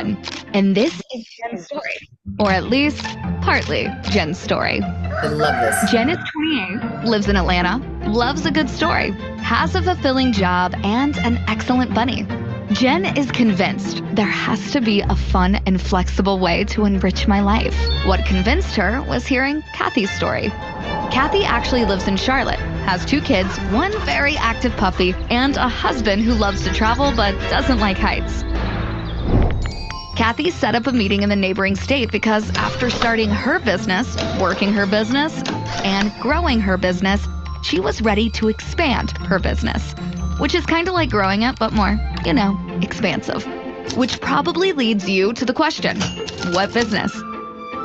Jen. And this is Jen's story, or at least partly Jen's story. I love this. Jen is 28, lives in Atlanta, loves a good story, has a fulfilling job, and an excellent bunny. Jen is convinced there has to be a fun and flexible way to enrich my life. What convinced her was hearing Kathy's story. Kathy actually lives in Charlotte, has 2 kids, 1 very active puppy, and a husband who loves to travel but doesn't like heights. Kathy set up a meeting in the neighboring state because after starting her business, working her business, and growing her business, she was ready to expand her business, which is kind of like growing it, but more, expansive. Which probably leads you to the question, what business?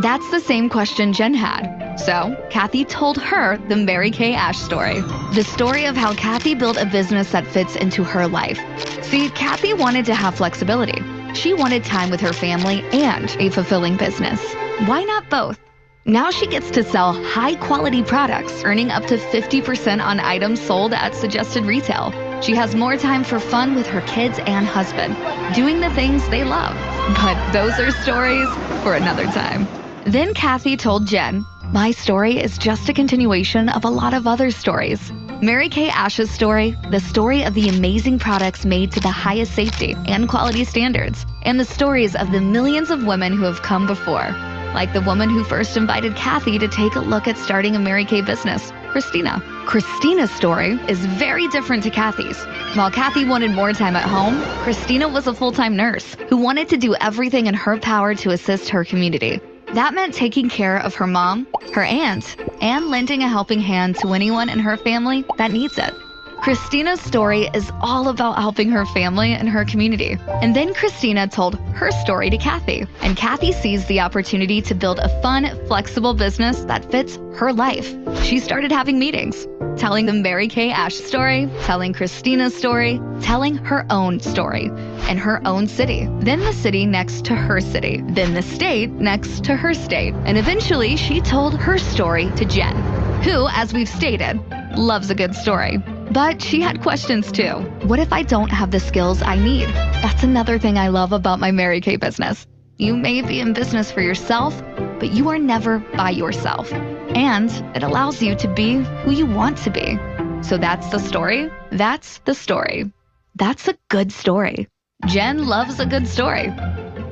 That's the same question Jen had. So Kathy told her the Mary Kay Ash story. The story of how Kathy built a business that fits into her life. See, Kathy wanted to have flexibility. She wanted time with her family and a fulfilling business. Why not both? Now she gets to sell high-quality products, earning up to 50% on items sold at suggested retail. She has more time for fun with her kids and husband, doing the things they love. But those are stories for another time. Then Kathy told Jen, my story is just a continuation of a lot of other stories. Mary Kay Ash's story, the story of the amazing products made to the highest safety and quality standards, and the stories of the millions of women who have come before, like the woman who first invited Kathy to take a look at starting a Mary Kay business, Christina. Christina's story is very different to Kathy's. While Kathy wanted more time at home, Christina was a full-time nurse who wanted to do everything in her power to assist her community. That meant taking care of her mom, her aunt, and lending a helping hand to anyone in her family that needs it. Christina's story is all about helping her family and her community. And then Christina told her story to Kathy, and Kathy seized the opportunity to build a fun, flexible business that fits her life. She started having meetings, telling the Mary Kay Ash story, telling Christina's story, telling her own story, in her own city, then the city next to her city, then the state next to her state, and eventually she told her story to Jen, who, as we've stated, loves a good story. But she had questions too. What if I don't have the skills I need? That's another thing I love about my Mary Kay business. You may be in business for yourself, but you are never by yourself. And it allows you to be who you want to be. So that's the story. That's the story. That's a good story. Jen loves a good story.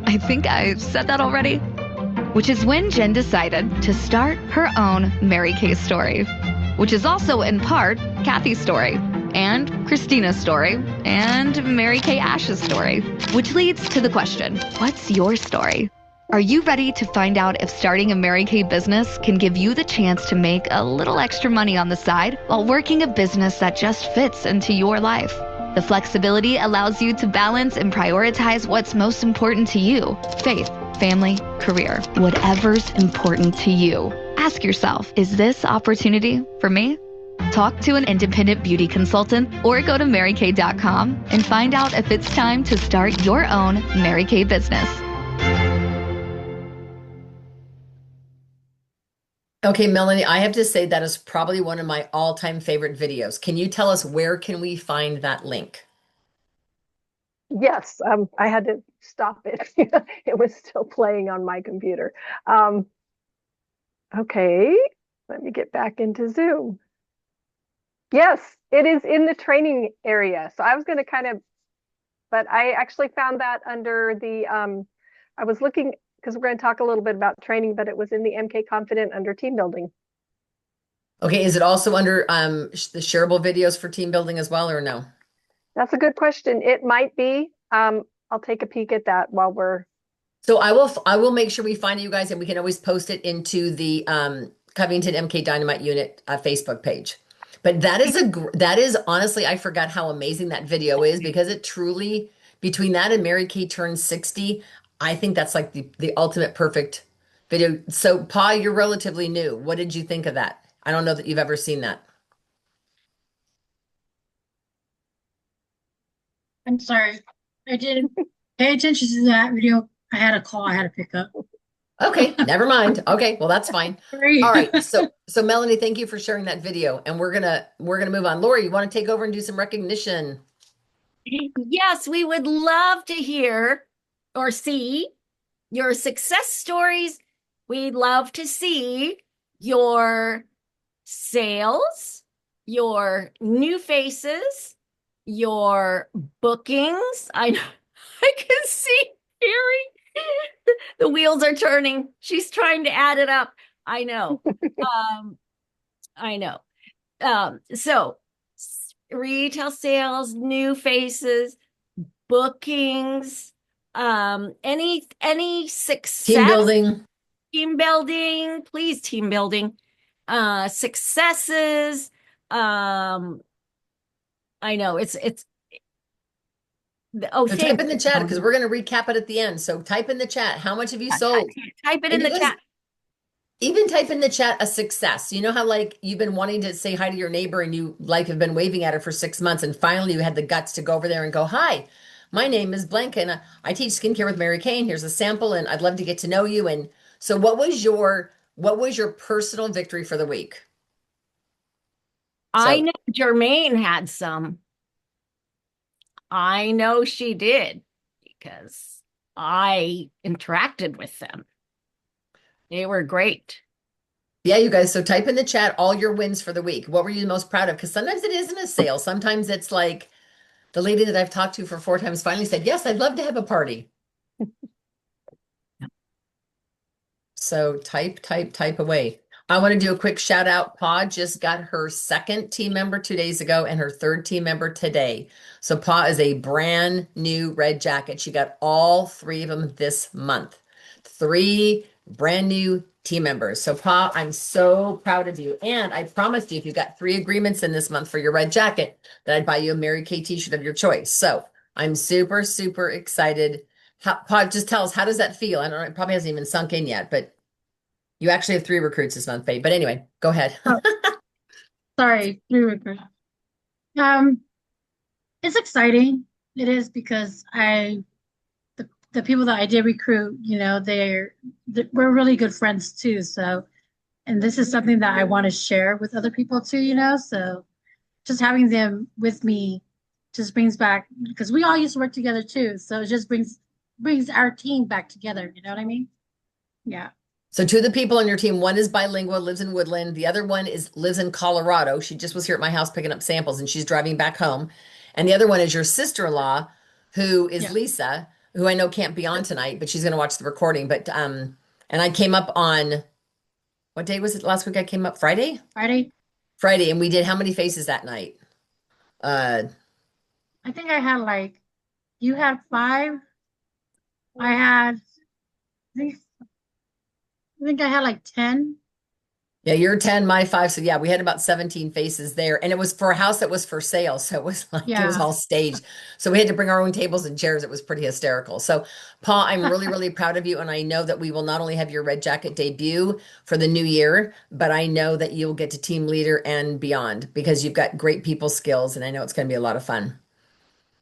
I think I said that already. Which is when Jen decided to start her own Mary Kay story, which is also in part Kathy's story, and Christina's story, and Mary Kay Ash's story, which leads to the question, what's your story? Are you ready to find out if starting a Mary Kay business can give you the chance to make a little extra money on the side while working a business that just fits into your life? The flexibility allows you to balance and prioritize what's most important to you: faith, family, career, whatever's important to you. Ask yourself, is this opportunity for me? Talk to an independent beauty consultant or go to marykay.com and find out if it's time to start your own Mary Kay business. Okay, Melanie, I have to say that is probably one of my all-time favorite videos. Can you tell us where can we find that link? Yes, I had to stop it. It was still playing on my computer. Okay, let me get back into Zoom. Yes, it is in the training area. So I was going to but I actually found that under the, I was looking, because we're going to talk a little bit about training, but it was in the MK Confident under team building. Okay, is it also under the shareable videos for team building as well, or no? That's a good question. It might be. I'll take a peek at that while we're. So I will make sure we find it, you guys, and we can always post it into the Covington MK Dynamite Unit Facebook page. But that is honestly, I forgot how amazing that video is, because it truly, between that and Mary Kay turns 60, I think that's like the ultimate perfect video. So Pa, you're relatively new. What did you think of that? I don't know that you've ever seen that. I'm sorry. I didn't pay attention to that video. I had a call I had to pick up. Okay, never mind. Okay, well, that's fine. Sorry. All right. So Melanie, thank you for sharing that video, and we're gonna move on. Lori, you want to take over and do some recognition? Yes, we would love to hear or see your success stories. We'd love to see your sales, your new faces, your bookings. I can see Carrie. The wheels are turning. She's trying to add it up. I know. I know. So retail sales, new faces, bookings, any Team success, building. team building, please team building, successes. I know it's oh, So type thank in the you. chat because we're going to recap it at the end. So type in the chat. How much have you sold? Type it And in you the guys chat. even type in the chat a success. You know how like you've been wanting to say hi to your neighbor and you like have been waving at her for 6 months and finally you had the guts to go over there and go, hi, my name is Blanca and I teach skincare with Mary Kay. Here's a sample and I'd love to get to know you. And so what was your personal victory for the week? I So know Jermaine had some. I know she did because I interacted with them. They were great. yeah, you guys. So type in the chat all your wins for the week. What were you most proud of? Because sometimes it isn't a sale. Sometimes it's like the lady that I've talked to for 4 times finally said, yes, I'd love to have a party. So type away. I want to do a quick shout out. Pa just got her second team member 2 days ago and her third team member today. So Pa is a brand new red jacket. She got all three of them this month. Three brand new team members. So Pa, I'm so proud of you. And I promised you if you got 3 agreements in this month for your red jacket, that I'd buy you a Mary Kay t-shirt of your choice. So I'm super, super excited. Pa, just tell us, how does that feel? I don't know, it probably hasn't even sunk in yet, but you actually have 3 recruits this month, babe. But anyway, go ahead. Oh, sorry, 3 recruits. Um, it's exciting. It is because the people that I did recruit, we're really good friends too. So, and this is something that I want to share with other people too, So just having them with me just brings back, because we all used to work together too. So it just brings our team back together. You know what I mean? Yeah. So 2 of the people on your team, one is bilingual, lives in Woodland. The other one lives in Colorado. She just was here at my house picking up samples and she's driving back home. And the other one is your sister-in-law, who is Yeah. Lisa, who I know can't be on tonight, but she's going to watch the recording. But and I came up on, what day was it last week? I came up Friday? Friday. Friday, and we did how many faces that night? I think I had you had 5. I had, I think I had 10. Yeah, you're 10, my 5. So yeah, we had about 17 faces there. And it was for a house that was for sale. So it was like it was Yeah. all staged. So we had to bring our own tables and chairs. It was pretty hysterical. So Pa, I'm really, really proud of you. And I know that we will not only have your red jacket debut for the new year, but I know that you'll get to team leader and beyond because you've got great people skills. And I know it's going to be a lot of fun.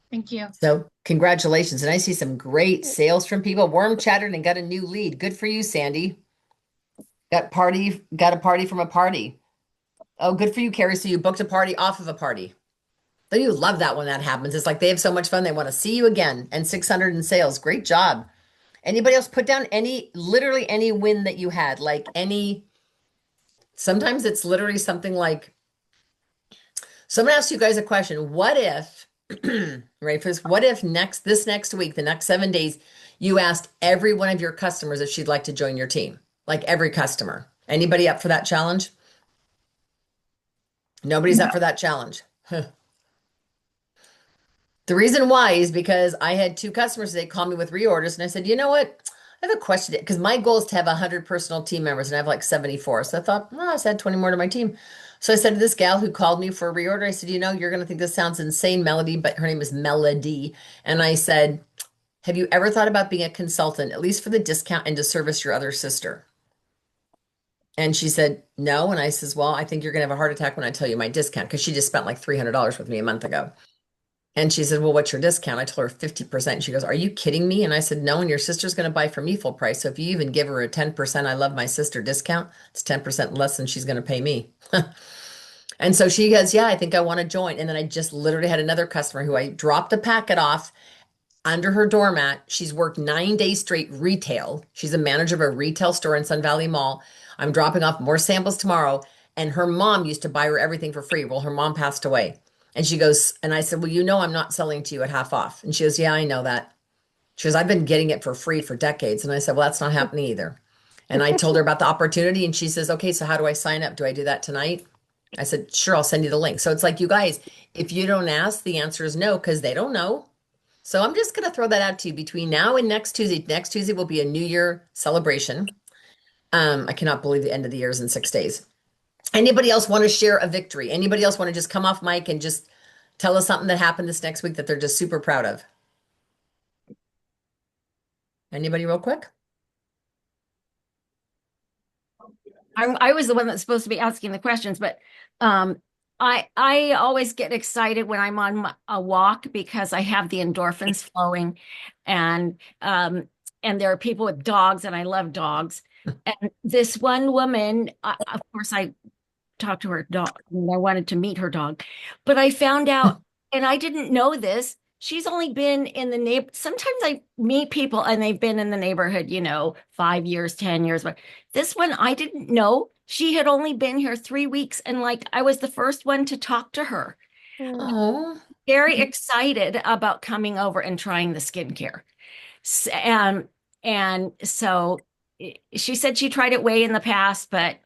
Thank you. So congratulations. And I see some great sales from people. Worm chattered and got a new lead. Good for you, Sandy. Got a party from a party. Oh, good for you, Carrie. So you booked a party off of a party. Don't you love that when that happens? It's like they have so much fun. They want to see you again. And 600 in sales. Great job. Anybody else put down literally any win that you had? Sometimes it's literally something like, so I'm going to ask you guys a question. What if, right, for this, what if this next week, the next 7 days, you asked every one of your customers if she'd like to join your team? Like every customer. Anybody up for that challenge? Nobody's up for that challenge. The reason why is because I had 2 customers today call me with reorders, and I said, you know what? I have a question because my goal is to have 100 personal team members, and I have like 74. So I thought, well, I just add 20 more to my team. So I said to this gal who called me for a reorder, I said, you're going to think this sounds insane, Melody, but her name is Melody. And I said, have you ever thought about being a consultant, at least for the discount and to service your other sister? And she said, no. And I says, well, I think you're going to have a heart attack when I tell you my discount because she just spent like $300 with me a month ago. And she said, well, what's your discount? I told her 50%. She goes, are you kidding me? And I said, no, and your sister's going to buy from me full price. So if you even give her a 10% I love my sister discount, it's 10% less than she's going to pay me. And so she goes, yeah, I think I want to join. And then I just literally had another customer who I dropped a packet off under her doormat. She's worked 9 days straight retail. She's a manager of a retail store in Sun Valley Mall. I'm dropping off more samples tomorrow. And her mom used to buy her everything for free. Well, her mom passed away. And she goes, and I said, well, you know, I'm not selling to you at half off. And she goes, yeah, I know that. She goes, I've been getting it for free for decades. And I said, well, that's not happening either. And I told her about the opportunity. And she says, okay, so how do I sign up? Do I do that tonight? I said, sure, I'll send you the link. So it's like, you guys, if you don't ask, the answer is no, because they don't know. So I'm just going to throw that out to you between now and next Tuesday. Next Tuesday will be a New Year celebration. I cannot believe the end of the year is in 6 days. Anybody else want to share a victory? Anybody else want to just come off mic and just tell us something that happened this next week that they're just super proud of? Anybody real quick? I was the one that's supposed to be asking the questions, but I always get excited when I'm on a walk because I have the endorphins flowing, and there are people with dogs, and I love dogs. And this one woman, of course, I talked to her dog, and I wanted to meet her dog, but I found out, and I didn't know this. She's only been in the neighbor. Sometimes I meet people and they've been in the neighborhood, 5 years, 10 years. But this one, I didn't know. She had only been here 3 weeks. And like, I was the first one to talk to her. Oh, Very excited about coming over and trying the skincare. And so she said she tried it way in the past, but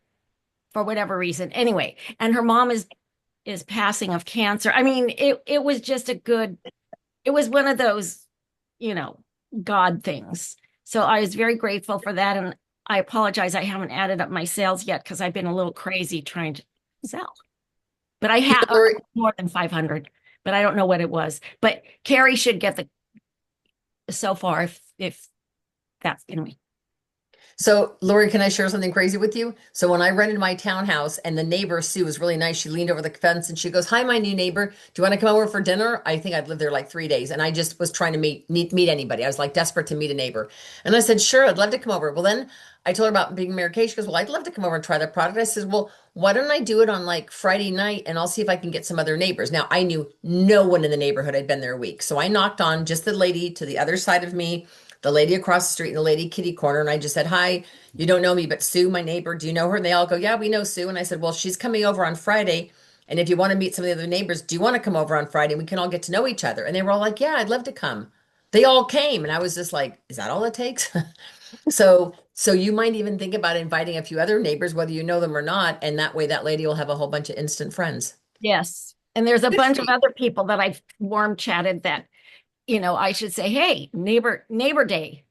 for whatever reason, anyway, and her mom is passing of cancer. I mean, it was just it was one of those, you know, God things. So I was very grateful for that. And I apologize, I haven't added up my sales yet because I've been a little crazy trying to sell. But I have more than 500, but I don't know what it was. But Carrie should get the so far if that's anyway. So, Lori, can I share something crazy with you? So, when I rented my townhouse and the neighbor, Sue, was really nice, she leaned over the fence and she goes, hi, my new neighbor. Do you want to come over for dinner? I think I'd lived there like 3 days. And I just was trying to meet anybody. I was like desperate to meet a neighbor. And I said, sure, I'd love to come over. Well, then I told her about being Mary Kay. She goes, well, I'd love to come over and try the product. I said, well, why don't I do it on like Friday night and I'll see if I can get some other neighbors. Now, I knew no one in the neighborhood. I'd been there a week. So I knocked on just the lady to the other side of me, the lady across the street, and the lady kitty corner. And I just said, hi, you don't know me, but Sue, my neighbor, do you know her? And they all go, yeah, we know Sue. And I said, well, she's coming over on Friday. And if you want to meet some of the other neighbors, do you want to come over on Friday? We can all get to know each other. And they were all like, yeah, I'd love to come. They all came. And I was just like, is that all it takes? So you might even think about inviting a few other neighbors, whether you know them or not. And that way that lady will have a whole bunch of instant friends. Yes. And there's a bunch of other people that I've warm chatted that, I should say, hey, neighbor day.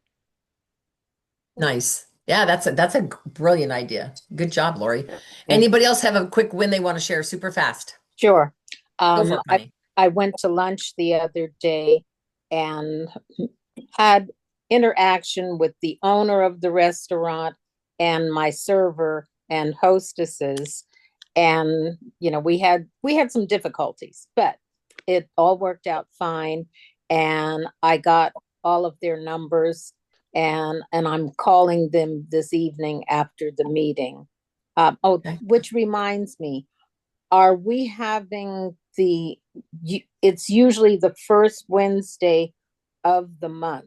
Nice. Yeah, that's a brilliant idea. Good job, Lori. Anybody else have a quick win they want to share super fast? Sure. Go for it, honey. I went to lunch the other day and had interaction with the owner of the restaurant and my server and hostesses. And, we had some difficulties, but it all worked out fine. And I got all of their numbers and I'm calling them this evening after the meeting. Okay. Which reminds me, are we having it's usually the first Wednesday of the month.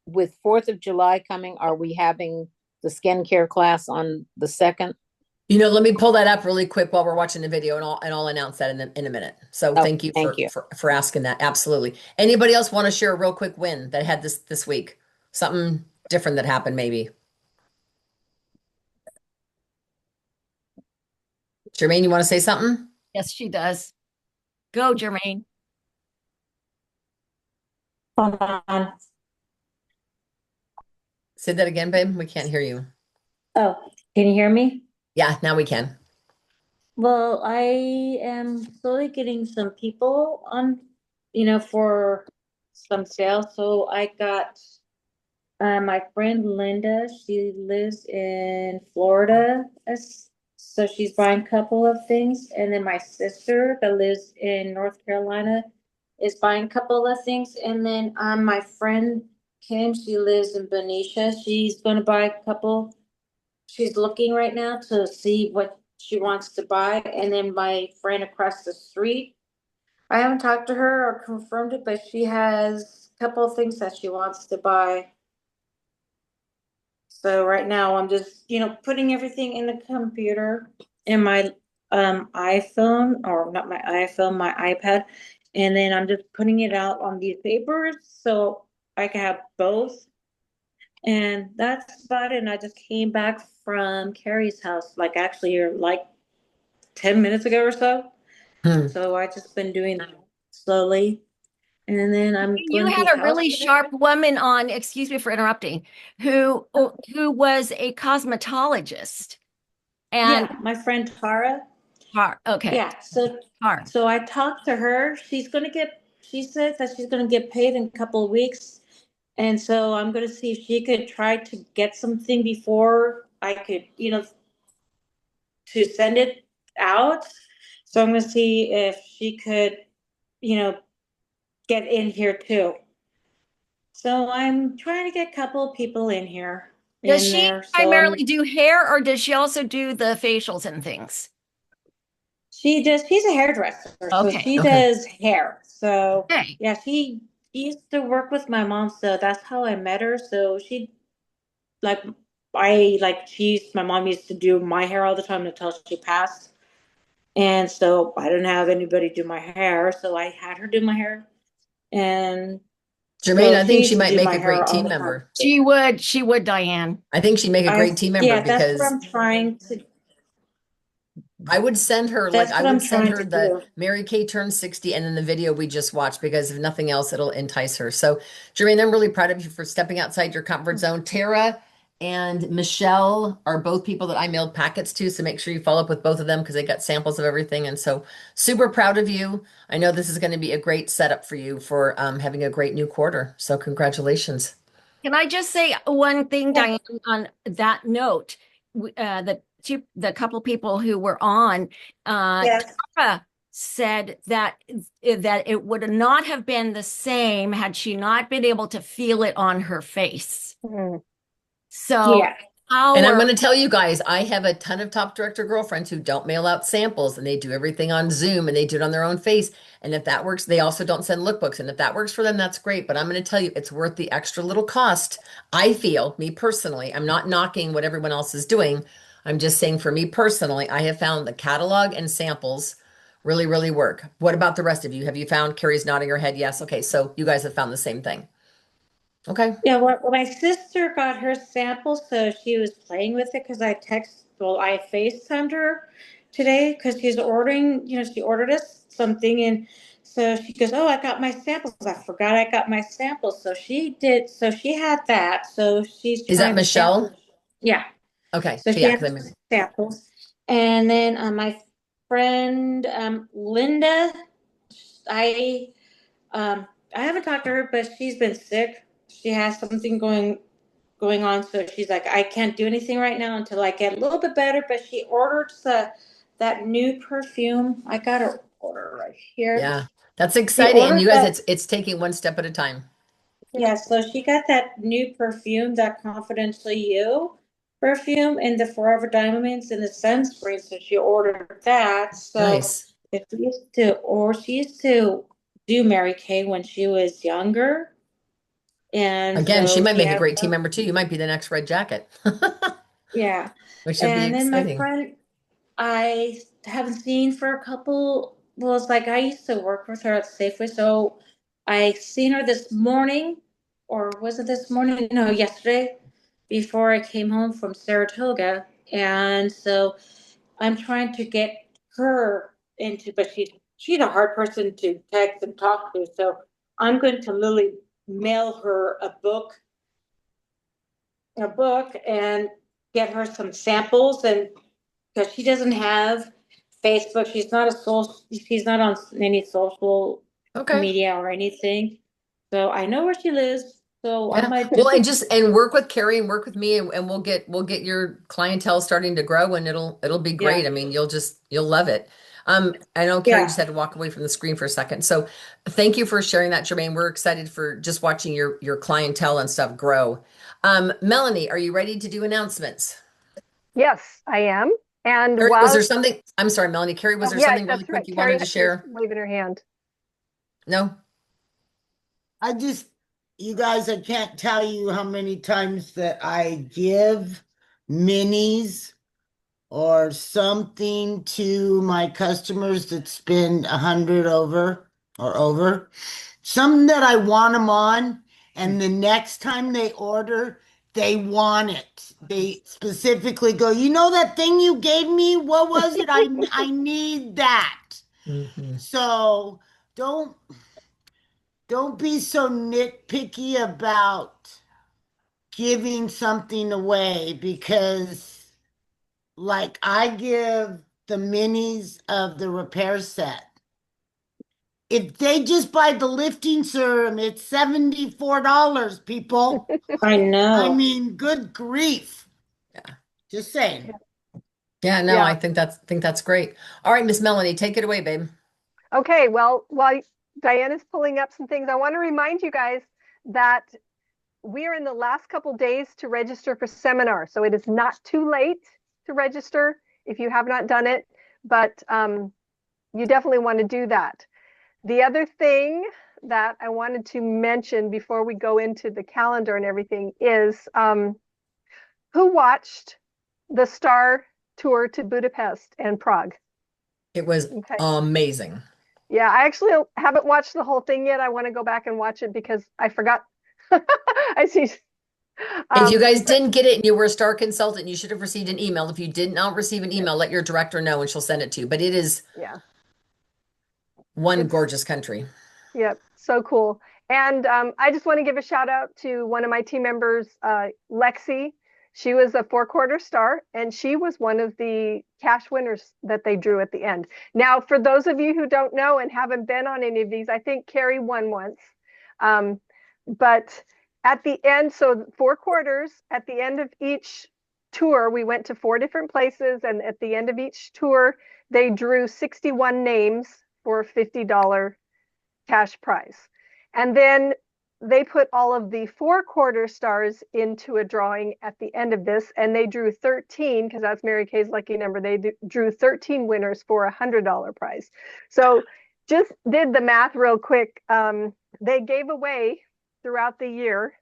With 4th of July coming, are we having the skincare class on the 2nd? Let me pull that up really quick while we're watching the video, and I'll announce that in a minute. So thank you for asking that. Absolutely. Anybody else want to share a real quick win that had this week? Something different that happened maybe. Jermaine, you want to say something? Yes, she does. Go, Jermaine. Hold on. Say that again, babe. We can't hear you. Oh, can you hear me? Yeah, now we can. Well, I am slowly getting some people on, for some sales. So I got my friend Linda. She lives in Florida. So she's buying a couple of things. And then my sister that lives in North Carolina is buying a couple of things. And then my friend Kim, she lives in Benicia. She's going to buy a couple. She's looking right now to see what she wants to buy. And then my friend across the street, I haven't talked to her or confirmed it, but she has couple of things that she wants to buy. So right now I'm just, putting everything in the computer in my iPhone, or not my iPhone, my iPad. And then I'm just putting it out on these papers so I can have both. And that's about it. And I just came back from Carrie's house, like actually, or like 10 minutes ago or so. Hmm. So I just been doing that slowly. And then I'm You going to had be a really house sitting. sharp woman on, excuse me for interrupting, who was a cosmetologist. And Yeah, my friend Tara. okay, Yeah, so Tar. so I talked to her. She said that she's gonna get paid in a couple of weeks. And so I'm gonna see if she could try to get something before I could, to send it out. So I'm gonna see if she could, you know, get in here too. So I'm trying to get a couple of people Does in she there. So primarily do hair or does she also do the facials and things? she's a hairdresser, so Okay. she Okay. does hair. So Okay. yeah, she used to work with my mom, so that's how I met her. So like my mom used to do my hair all the time until she passed. And so I didn't have anybody do my hair, so I had her do my hair. And Jermaine, so I she think she used to might do make my a hair great all team the time. member. She would, Diane. I think she'd make a great team member Yeah, that's what because I'm trying to I would send her, like, that's I what I'm would send trying her to the do. Mary Kay turns 60 and then the video we just watched because if nothing else, it'll entice her. So, Jermaine, I'm really proud of you for stepping outside your comfort zone. Tara and Michelle are both people that I mailed packets to. So make sure you follow up with both of them because they got samples of everything. And so, super proud of you. I know this is going to be a great setup for you for having a great new quarter. So, congratulations. Can I just say one thing, Yeah. Diane, on that note? The couple people who were on, Yes. Tara said that it would not have been the same had she not been able to feel it on her face. Mm. So Yeah. And I'm our going to tell you guys, I have a ton of top director girlfriends who don't mail out samples and they do everything on Zoom and they do it on their own face. And if that works, they also don't send lookbooks. And if that works for them, that's great. But I'm going to tell you, it's worth the extra little cost. I feel, me personally, I'm not knocking what everyone else is doing. I'm just saying for me personally, I have found the catalog and samples really, really work. What about the rest of you? Have you found? Carrie's nodding her head. Yes. Okay. So you guys have found the same thing. Okay. Yeah, well, my sister got her sample, so she was playing with it because I FaceTimed her today because she ordered us something, and so she goes, "Oh, I got my samples. I forgot I got my samples." So she had that, so she's Is that trying the samples. Michelle? Yeah, Okay. so she Yeah. had Because the samples, and then my friend Linda, I um, I haven't talked to her, but she's been sick. She has something going on, so she's like, I can't do anything right now until I get a little bit better. But she ordered that new perfume. I got her order right here. yeah, that's She exciting. And ordered you guys, that. it's taking one step at a time. Yeah, so she got that new perfume, that Confidential You perfume, and the Forever Diamonds and the sunscreen. So she ordered that. So Nice. if she used to do Mary Kay when she was younger. And Again, she so might she make a has, great team member too. You might be the next red jacket, yeah. which would be And then my exciting. friend, I haven't seen for a couple, well, it's like I used to work with her at Safeway. So I seen her this morning, or was it this morning? No, yesterday, before I came home from Saratoga. And so I'm trying to get her but she's a hard person to text and talk to. So I'm going to literally mail her a book and get her some samples, and because she doesn't have Facebook, she's not on any social Okay. media or anything. So I know where she lives. So I Yeah. might Well, just and work with Carrie and work with me and we'll get your clientele starting to grow and it'll be yeah. great. I mean, you'll love it. I know Carrie Yeah. just had to walk away from the screen for a second. So thank you for sharing that, Jermaine. We're excited for just watching your clientele and stuff grow. Melanie, are you ready to do announcements? Yes, I am. And Carrie, was there while, something? I'm sorry, Melanie. Carrie, was oh, there yeah, something really that's quick right. you Carrie wanted to was share? waving her hand. No? I just you guys, I can't tell you how many times that I give minis or something to my customers that spend 100 over or over. Something that I want them on, and the next time they order, they want it. They specifically go, you know that thing you gave me? What was it? I need that. Mhm. So don't don't be so nitpicky about giving something away because like I give the minis of the repair set. If they just buy the lifting serum, it's $74, people. I I know. mean, good grief. Yeah. Just saying. Yeah, no, Yeah. I think that's great. All right, Miss Melanie, take it away, babe. Okay, well, while Diane is pulling up some things, I want to remind you guys that we are in the last couple days to register for seminar. So it is not too late to register if you have not done it, but you definitely want to do that. The other thing that I wanted to mention before we go into the calendar and everything is who watched the Star tour to Budapest and Prague? It was Okay. amazing. Yeah, I actually haven't watched the whole thing yet. I want to go back and watch it because I forgot. I see. If you guys But didn't get it and you were a star consultant, you should have received an email. If you did not receive an email, let your director know and she'll send it to you. But it is yeah, one it's gorgeous country. yep, so cool. And I just want to give a shout out to one of my team members, Lexi. She was a four-quarter star, and she was one of the cash winners that they drew at the end. Now, for those of you who don't know and haven't been on any of these, I think Carrie won once. Um, but at the end, so four quarters, at the end of each tour, we went to four different places, and at the end of each tour, they drew 61 names for a $50 cash prize. And then they put all of the four-quarter stars into a drawing at the end of this, and they drew 13 because that's Mary Kay's lucky number. They drew 13 winners for a $100 prize. So just did the math real quick. They gave away throughout the year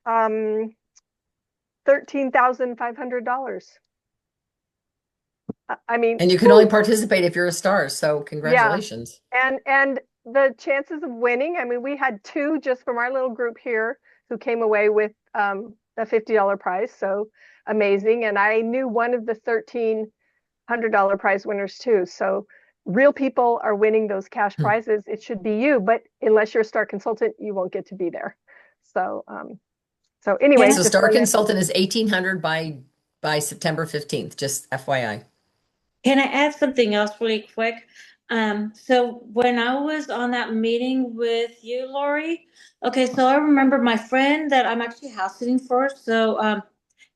$13,500. I mean, And you can only participate if you're a star. So yeah. congratulations. And the chances of winning, I mean, we had two just from our little group here who came away with a $50 prize. So amazing. And I knew one of the $1,300 prize winners too. So real people are winning those cash prizes. It should be you, but unless you're a star consultant, you won't get to be there. So so anyways, So just star wanted consultant is 1,800 by September 15th, just FYI. Can I add something else really quick? So when I was on that meeting with you, Lori, okay, so I remember my friend that I'm actually house sitting for. So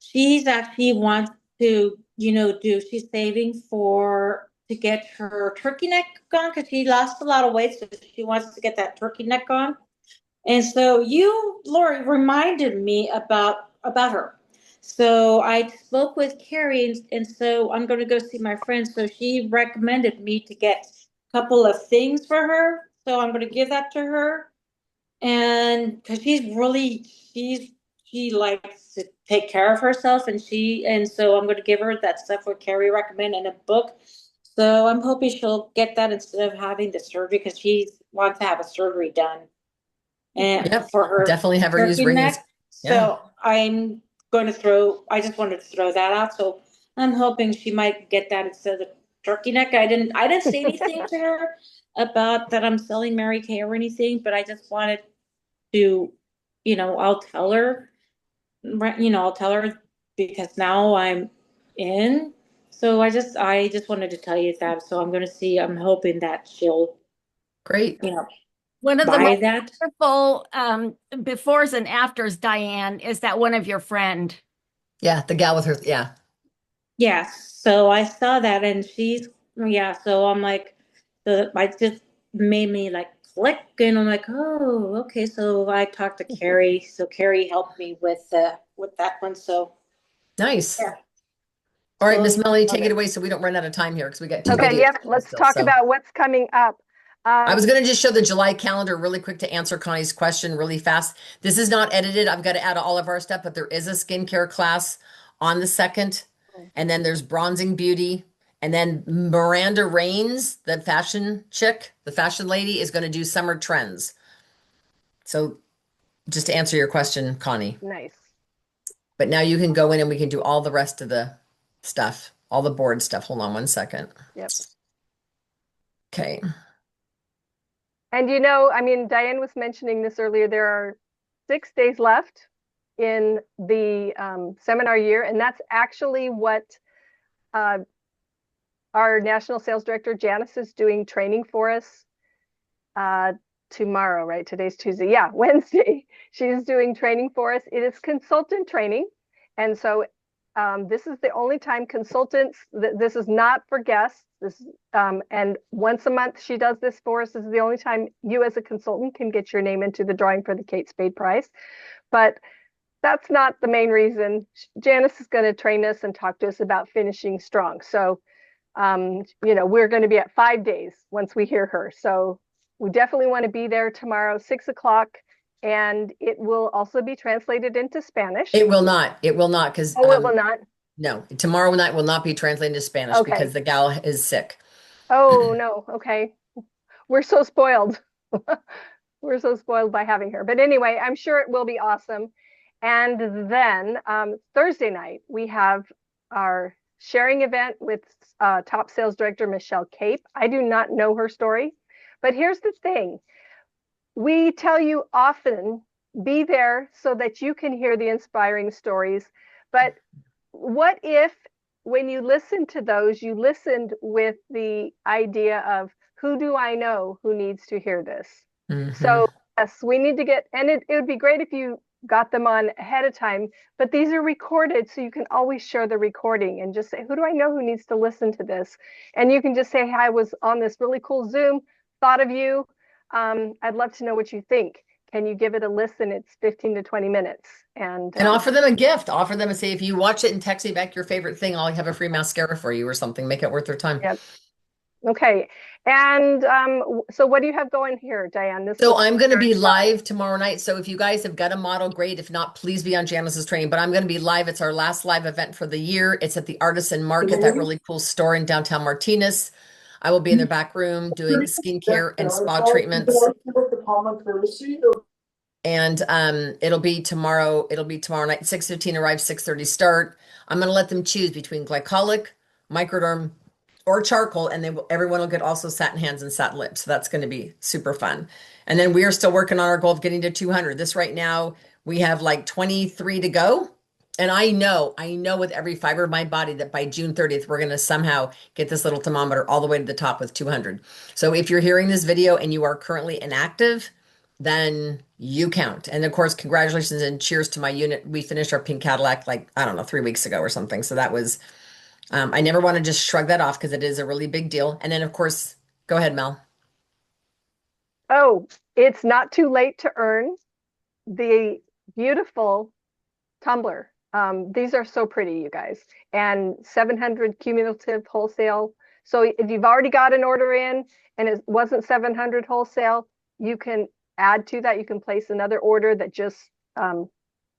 she's actually wants to, she's saving for to get her turkey neck on because she lost a lot of weight, so she wants to get that turkey neck on. And so you, Lori, reminded me about her. So I spoke with Carrie, and so I'm going to go see my friend. So she recommended me to get a couple of things for her. So I'm going to give that to her, and because she likes to take care of herself, and so I'm going to give her that stuff what Carrie recommended in a book. So I'm hoping she'll get that instead of having the surgery because she wants to have a surgery done and Yep. for her Definitely have her use turkey rings. neck. Yeah. So I just wanted to throw that out. So I'm hoping she might get that instead of the turkey neck. I didn't say anything to her about that I'm selling Mary Kay or anything, but I just wanted to, I'll tell her, I'll tell her because now I'm in. So I just wanted to tell you that. So I'm hoping that she'll, Great. One of the buy most that. wonderful befores and afters, Diane, is that one of your friend. Yeah. The gal with her. Yeah. Yeah, so I saw that and yeah, so I'm like, I just made me like click and I'm like, oh, okay. So I talked to Carrie. So Carrie helped me with that one. So Nice. yeah, All right, so Miss Melanie, love take it it. away so we don't run out of time here because we got two Okay, videos yep. Let's still. talk So about what's coming up. I was going to just show the July calendar really quick to answer Connie's question really fast. This is not edited. I've got to add all of our stuff, but there is a skincare class on the 2nd. And then there's bronzing beauty. And then Miranda Reigns, the fashion chick, the fashion lady, is going to do summer trends. So just to answer your question, Connie. Nice. But now you can go in and we can do all the rest of the stuff, all the board stuff. Hold on one second. Yep. Okay. And you know, I mean, Diane was mentioning this earlier. There are 6 days left in the seminar year, and that's actually what our national sales director Janice is doing training for us tomorrow, right? Today's Tuesday. Yeah, Wednesday. She's doing training for us. It is consultant training, and so this is the only time consultants. This is not for guests. This and once a month she does this for us. This is the only time you as a consultant can get your name into the drawing for the Kate Spade Prize. But that's not the main reason. Janice is going to train us and talk to us about finishing strong. So, you know, we're going to be at 5 days once we hear her. So we definitely want to be there tomorrow, 6 o'clock. And it will also be translated into Spanish. It will not. It will not because Oh, it will not. No, tomorrow night will not be translated into Spanish Okay. because the gal is sick. Oh, no. Okay. We're so spoiled. We're so spoiled by having her. But anyway, I'm sure it will be awesome. And then Thursday night, we have our sharing event with top sales director Michelle Cape. I do not know her story, but here's the thing. We tell you often, be there so that you can hear the inspiring stories. But what if when you listen to those, you listened with the idea of who do I know who needs to hear this? So yes, we need to get, and it would be great if you got them on ahead of time, but these are recorded, so you can always share the recording and just say, who do I know who needs to listen to this? And you can just say, hey, I was on this really cool Zoom, thought of you. I'd love to know what you think. Can you give it a listen? It's 15 to 20 minutes. And offer them a gift. Offer them and say, if you watch it and text me back your favorite thing, I'll have a free mascara for you or something. Make it worth their time. Yep. Okay. And so what do you have going here, Diane? So I'm going to be live tomorrow night. So if you guys have got a model, great. If not, please be on Janice's training. But I'm going to be live. It's our last live event for the year. It's at the Artisan Market, that really cool store in downtown Martinez. I will be in the back room doing skincare and spa treatments. And it'll be tomorrow. It'll be tomorrow night, 6:15 arrive, 6:30 start. I'm going to let them choose between glycolic, microderm, or charcoal, and everyone will get also satin hands and satin lips. So that's going to be super fun. And then we are still working on our goal of getting to 200. This right now, we have like 23 to go. And I know with every fiber of my body that by June 30th, we're going to somehow get this little thermometer all the way to the top with 200. So if you're hearing this video and you are currently inactive, then you count. And of course, congratulations and cheers to my unit. We finished our pink Cadillac like, I don't know, 3 weeks ago or something. So that was, I never want to just shrug that off because it is a really big deal. And then of course, go ahead, Mel. Oh, it's not too late to earn the beautiful tumbler. These are so pretty, you guys, and 700 cumulative wholesale. So if you've already got an order in and it wasn't 700 wholesale, you can add to that. You can place another order that just, you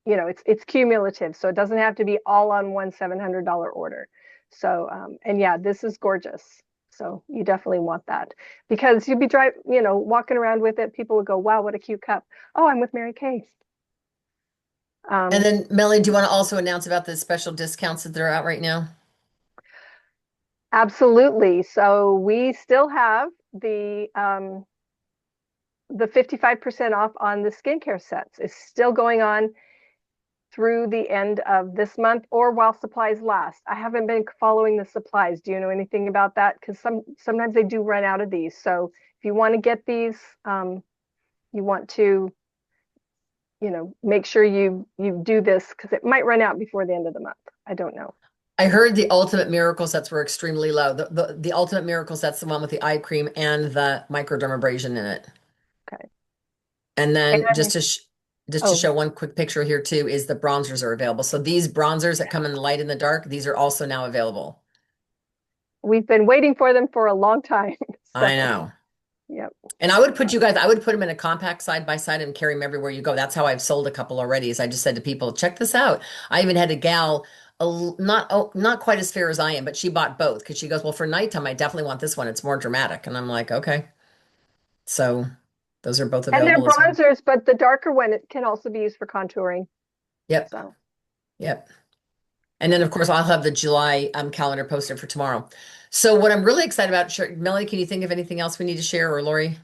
know, it's cumulative. So it doesn't have to be all on one $700 order. So, and yeah, this is gorgeous. So you definitely want that because you'd be walking around with it. People would go, wow, what a cute cup. Oh, I'm with Mary Kay. And then Melanie, do you want to also announce about the special discounts that are out right now? Absolutely. So we still have the 55% off on the skincare sets. It's still going on through the end of this month or while supplies last. I haven't been following the supplies. Do you know anything about that? Because sometimes they do run out of these. So if you want to get these, you want to, make sure you do this because it might run out before the end of the month. I don't know. I heard the Ultimate Miracle sets were extremely low. The Ultimate Miracle set's the one with the eye cream and the microdermabrasion in it. Okay. And then just to show one quick picture here too is the bronzers are available. So these bronzers that come in the light and the dark, these are also now available. We've been waiting for them for a long time. I know. Yep. And I would put you guys, I would put them in a compact side by side and carry them everywhere you go. That's how I've sold a couple already. Is I just said to people, check this out. I even had a gal, not quite as fair as I am, but she bought both because she goes, well, for nighttime, I definitely want this one. It's more dramatic. And I'm like, okay. So those are both And they're available as well. bronzers, but the darker one it can also be used for contouring. Yep. So Yep. And then, of course, I'll have the July calendar posted for tomorrow. So what I'm really excited about, Melanie, can you think of anything else we need to share, or Lori?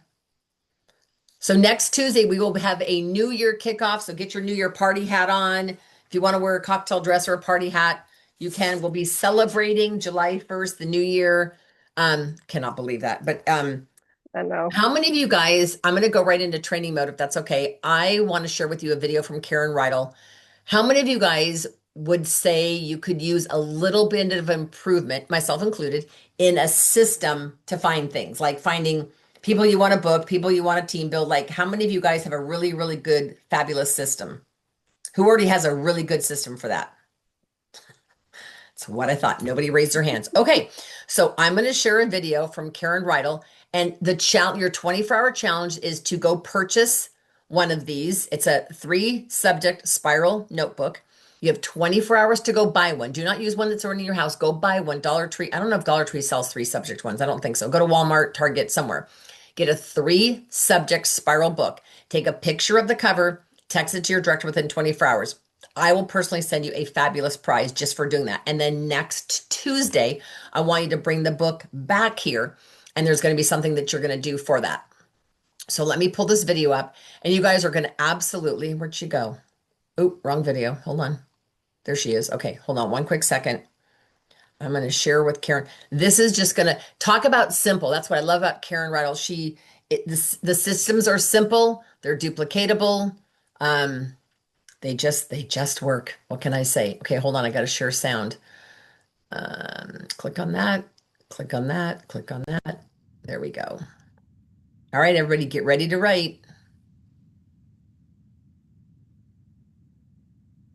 So next Tuesday, we will have a New Year kickoff. So get your New Year party hat on. If you want to wear a cocktail dress or a party hat, you can. We'll be celebrating July 1st, the New Year. Cannot believe that. But I know. how many of you guys, I'm going to go right into training mode if that's okay. I want to share with you a video from Karen Rydell. How many of you guys would say you could use a little bit of improvement, myself included, in a system to find things like finding people you want to book, people you want to team build? Like, how many of you guys have a really, really good, fabulous system? Who already has a really good system for that? That's what I thought. Nobody raised their hands. Okay, so I'm going to share a video from Karen Rydell, and the challenge, your 24-hour challenge, is to go purchase one of these. It's a 3-subject spiral notebook. You have 24 hours to go buy one. Do not use one that's already in your house. Go buy one. Dollar Tree. I don't know if Dollar Tree sells 3-subject ones. I don't think so. Go to Walmart, Target, somewhere. Get a 3-subject spiral book. Take a picture of the cover. Text it to your director within 24 hours. I will personally send you a fabulous prize just for doing that. And then next Tuesday, I want you to bring the book back here. And there's going to be something that you're going to do for that. So let me pull this video up. And you guys are going to absolutely, where'd she go? Oh, wrong video. Hold on. There she is. Okay, hold on one quick second. I'm going to share with Karen. This is just going to talk about simple. That's what I love about Karen Rydell. The systems are simple. They're duplicatable. They just work. What can I say? Okay, hold on. I got to share sound. Click on that. Click on that. Click on that. There we go. All right, everybody, get ready to write.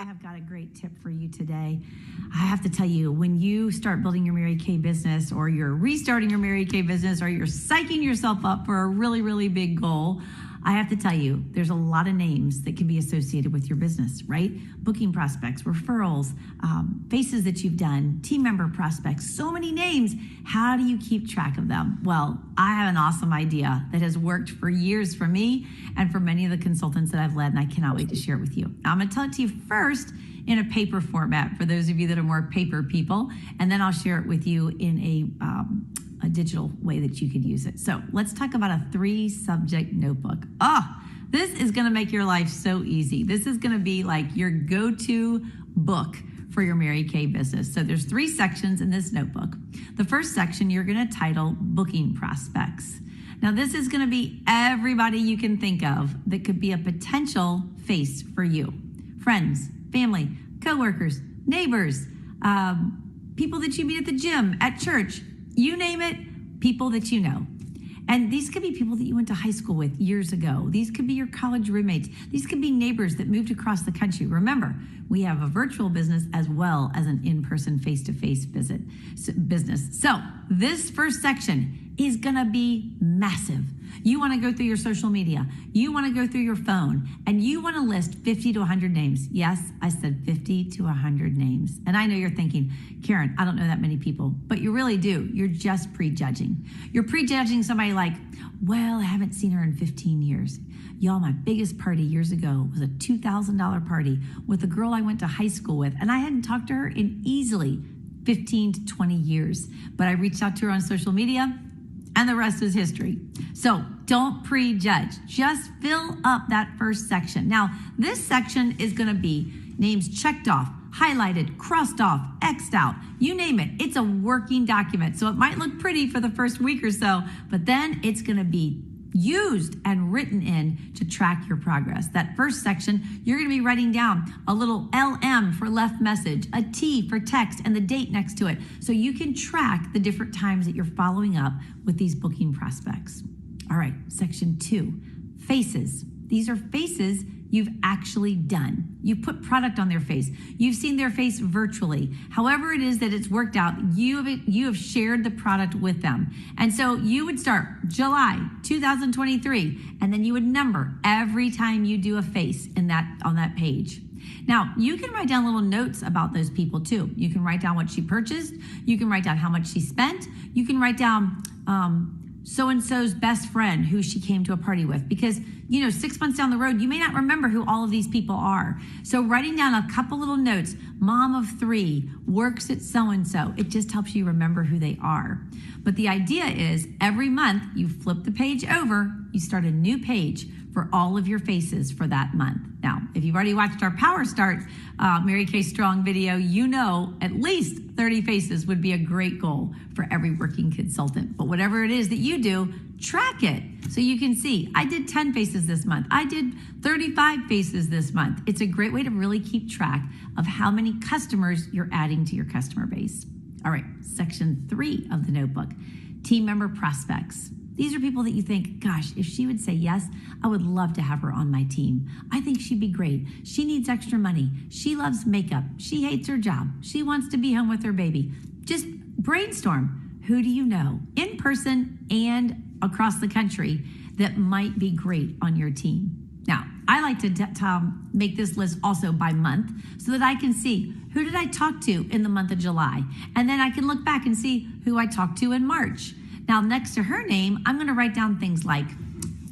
I have got a great tip for you today. I have to tell you, when you start building your Mary Kay business, or you're restarting your Mary Kay business, or you're psyching yourself up for a really, really big goal, I have to tell you, there's a lot of names that can be associated with your business, right? Booking prospects, referrals, faces that you've done, team member prospects, so many names. How do you keep track of them? Well, I have an awesome idea that has worked for years for me and for many of the consultants that I've led, and I cannot wait to share it with you. Now, I'm going to tell it to you first in a paper format for those of you that are more paper people, and then I'll share it with you in a digital way that you could use it. So let's talk about a 3-subject notebook. This is going to make your life so easy. This is going to be like your go-to book for your Mary Kay business. So there's 3 sections in this notebook. The first section you're going to title Booking Prospects. Now this is going to be everybody you can think of that could be a potential face for you. Friends, family, coworkers, neighbors, people that you meet at the gym, at church, you name it, people that you know. And these could be people that you went to high school with years ago. These could be your college roommates. These could be neighbors that moved across the country. Remember, we have a virtual business as well as an in-person face-to-face business. So this first section is gonna be massive. You wanna go through your social media, you wanna go through your phone, and you wanna list 50 to 100 names. Yes, I said 50 to 100 names. And I know you're thinking, Karen, I don't know that many people, but you really do. You're just prejudging. You're prejudging somebody like, well, I haven't seen her in 15 years. Y'all, my biggest party years ago was a $2,000 party with a girl I went to high school with, and I hadn't talked to her in easily 15 to 20 years. But I reached out to her on social media, and the rest is history. So don't prejudge. Just fill up that first section. Now, this section is going to be names checked off, highlighted, crossed off, X'd out, you name it. It's a working document. So it might look pretty for the first week or so, but then it's going to be used and written in to track your progress. That first section, you're going to be writing down a little LM for left message, a T for text, and the date next to it. So you can track the different times that you're following up with these booking prospects. All right, section 2, faces. These are faces you've actually done. You've put product on their face. You've seen their face virtually. However it is that it's worked out, you have shared the product with them. And so you would start July 2023, and then you would number every time you do a face on that page. Now, you can write down little notes about those people too. You can write down what she purchased. You can write down how much she spent. You can write down so-and-so's best friend who she came to a party with, because 6 months down the road, you may not remember who all of these people are. So writing down a couple little notes, mom of 3, works at so-and-so, it just helps you remember who they are. But the idea is every month you flip the page over, you start a new page for all of your faces for that month. Now, if you've already watched our Power Start Mary Kay Strong video, at least 30 faces would be a great goal for every working consultant. But whatever it is that you do, track it so you can see, I did 10 faces this month. I did 35 faces this month. It's a great way to really keep track of how many customers you're adding to your customer base. All right, section 3 of the notebook, team member prospects. These are people that you think, gosh, if she would say yes, I would love to have her on my team. I think she'd be great. She needs extra money. She loves makeup. She hates her job. She wants to be home with her baby. Just brainstorm. Who do you know in person and across the country that might be great on your team? Now, I like to make this list also by month so that I can see who did I talk to in the month of July. And then I can look back and see who I talked to in March. Now, next to her name, I'm going to write down things like